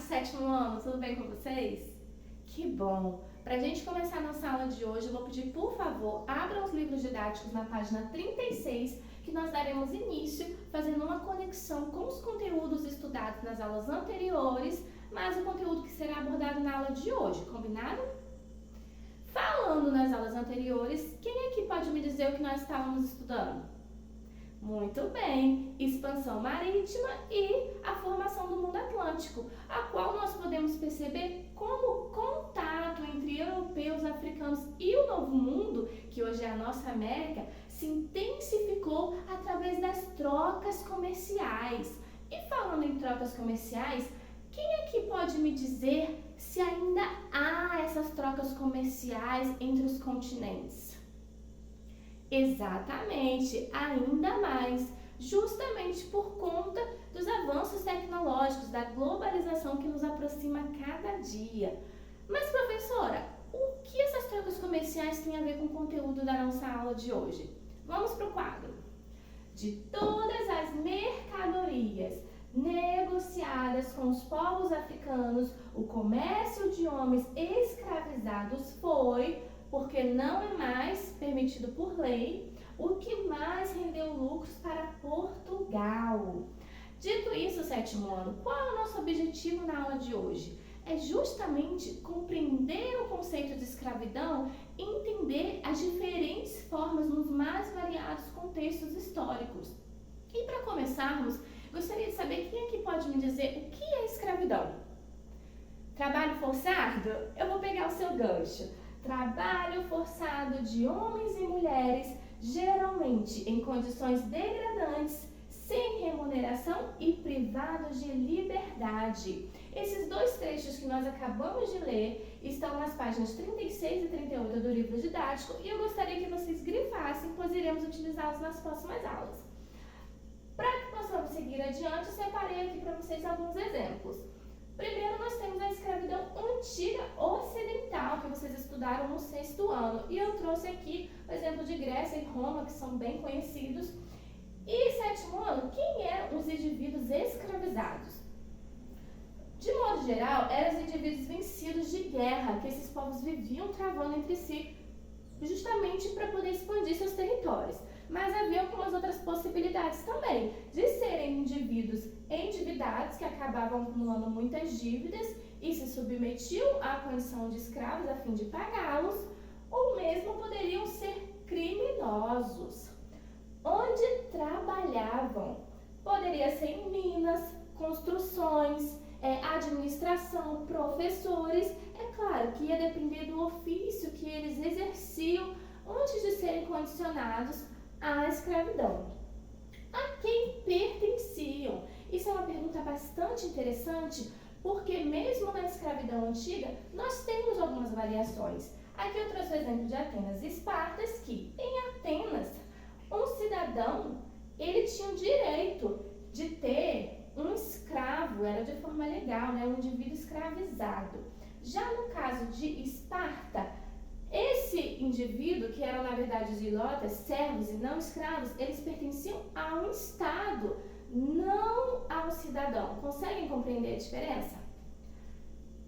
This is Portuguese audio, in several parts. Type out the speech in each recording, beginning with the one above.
sétimo ano, tudo bem com vocês? Que bom! Para a gente começar a nossa aula de hoje, eu vou pedir, por favor, abram os livros didáticos na página 36, que nós daremos início fazendo uma conexão com os conteúdos estudados nas aulas anteriores, mas o conteúdo que será abordado na aula de hoje, combinado? Falando nas aulas anteriores, quem aqui pode me dizer o que nós estávamos estudando? Muito bem, expansão marítima e a formação do mundo atlântico, a qual nós podemos perceber como o contato entre europeus, africanos e o Novo Mundo, que hoje é a nossa América, se intensificou através das trocas comerciais. E falando em trocas comerciais, quem aqui pode me dizer se ainda há essas trocas comerciais entre os continentes? Exatamente, ainda mais, justamente por conta dos avanços tecnológicos, da globalização que nos aproxima a cada dia. Mas, professora, o que essas trocas comerciais têm a ver com o conteúdo da nossa aula de hoje? Vamos para o quadro. De todas as mercadorias negociadas com os povos africanos, o comércio de homens escravizados foi, porque não é mais permitido por lei, o que mais rendeu lucros para Portugal. Dito isso, sétimo ano, qual é o nosso objetivo na aula de hoje? É justamente compreender o conceito de escravidão e entender as diferentes formas nos mais variados contextos históricos. E para começarmos, gostaria de saber quem aqui pode me dizer o que é escravidão? Trabalho forçado? Eu vou pegar o seu gancho. Trabalho forçado de homens e mulheres, geralmente em condições degradantes, sem remuneração e privados de liberdade. Esses dois trechos que nós acabamos de ler estão nas páginas 36 e 38 do livro didático e eu gostaria que vocês grifassem, pois iremos utilizá-los nas próximas aulas. Para que possamos seguir adiante, eu separei aqui para vocês alguns exemplos. Primeiro, nós temos a escravidão antiga ocidental, que vocês estudaram no sexto ano. E eu trouxe aqui o exemplo de Grécia e Roma, que são bem conhecidos. E sétimo ano, quem eram os indivíduos escravizados? De modo geral, eram os indivíduos vencidos de guerra, que esses povos viviam travando entre si, justamente para poder expandir seus territórios. Mas havia algumas outras possibilidades também, de serem indivíduos endividados que acabavam acumulando muitas dívidas e se submetiam à condição de escravos a fim de pagá-los, ou mesmo poderiam ser criminosos. Onde trabalhavam? Poderia ser em minas, construções, administração, professores. É claro que ia depender do ofício que eles exerciam antes de serem condicionados à escravidão. A quem pertenciam? Isso é uma pergunta bastante interessante, porque mesmo na escravidão antiga, nós temos algumas variações. Aqui eu trouxe o exemplo de Atenas e Esparta, que em Atenas, um cidadão, ele tinha o direito de ter um escravo, era de forma legal, um indivíduo escravizado. Já no caso de Esparta, esse indivíduo, que eram na verdade zilotas, servos e não escravos, eles pertenciam ao Estado, não ao cidadão. Conseguem compreender a diferença?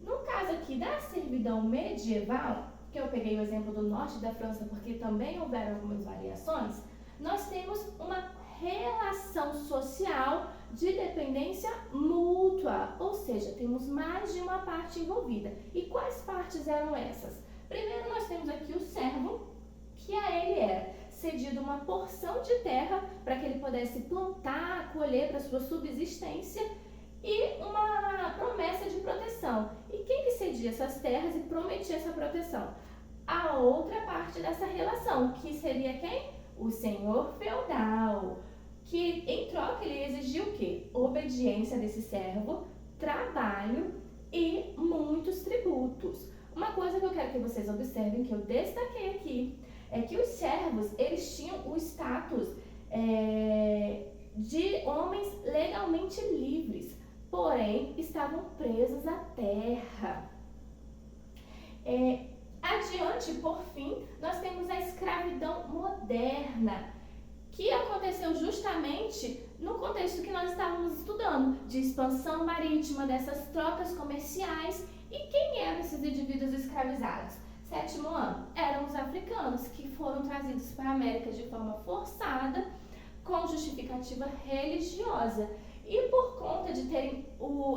No caso aqui da servidão medieval, que eu peguei o exemplo do norte da França porque também houveram algumas variações, nós temos uma relação social de dependência mútua, ou seja, temos mais de uma parte envolvida. E quais partes eram essas? Primeiro, nós temos aqui o servo, que a ele era cedido uma porção de terra para que ele pudesse plantar, colher para sua subsistência e uma promessa de proteção. E quem que cedia essas terras e prometia essa proteção? A outra parte dessa relação, que seria quem? O senhor feudal, que em troca ele exigia o quê? Obediência desse servo, trabalho e muitos tributos. Uma coisa que eu quero que vocês observem, que eu destaquei aqui, é que os servos, eles tinham o status de homens legalmente livres, porém estavam presos à terra. Adiante, por fim, nós temos a escravidão moderna, que aconteceu justamente no contexto que nós estávamos estudando, de expansão marítima, dessas trocas comerciais. E quem eram esses indivíduos escravizados? Sétimo ano, eram os africanos que foram trazidos para a América de forma forçada, com justificativa religiosa. E por conta de terem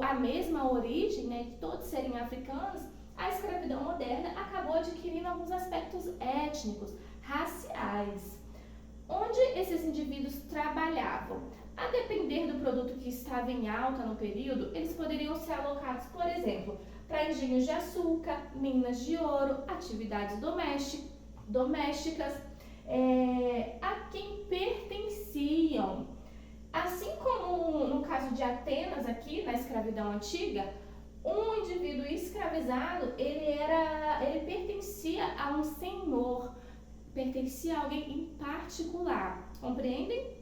a mesma origem, né, de todos serem africanos, a escravidão moderna acabou adquirindo alguns aspectos étnicos, raciais. Onde esses indivíduos trabalhavam? A depender do produto que estava em alta no período, eles poderiam ser alocados, por exemplo, para engenhos de açúcar, minas de ouro, atividades domésticas, a quem pertenciam. Assim como no caso de Atenas, aqui na escravidão antiga, um indivíduo escravizado, ele pertencia a um senhor, pertencia a alguém em particular, compreendem?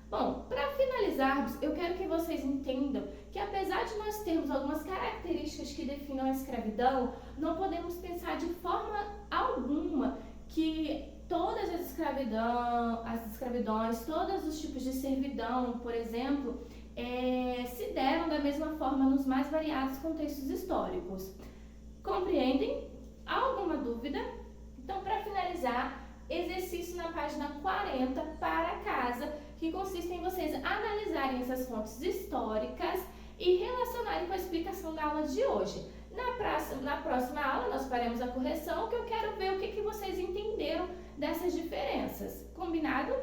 Bom, para finalizarmos, eu quero que vocês entendam que apesar de nós termos algumas características que definem a escravidão, não podemos pensar de forma alguma que todas as escravidões, todos os tipos de servidão, por exemplo, se deram da mesma forma nos mais variados contextos históricos. Compreendem? Alguma dúvida? Então, para finalizar, exercício na página 40 para casa, que consiste em vocês analisarem essas fontes históricas e relacionarem com a explicação da aula de hoje. Na próxima aula, nós faremos a correção, que eu quero ver o que vocês entenderam dessas diferenças. Combinado?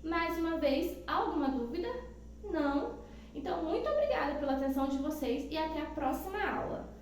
Mais uma vez, alguma dúvida? Não? Então, muito obrigada pela atenção de vocês e até a próxima aula.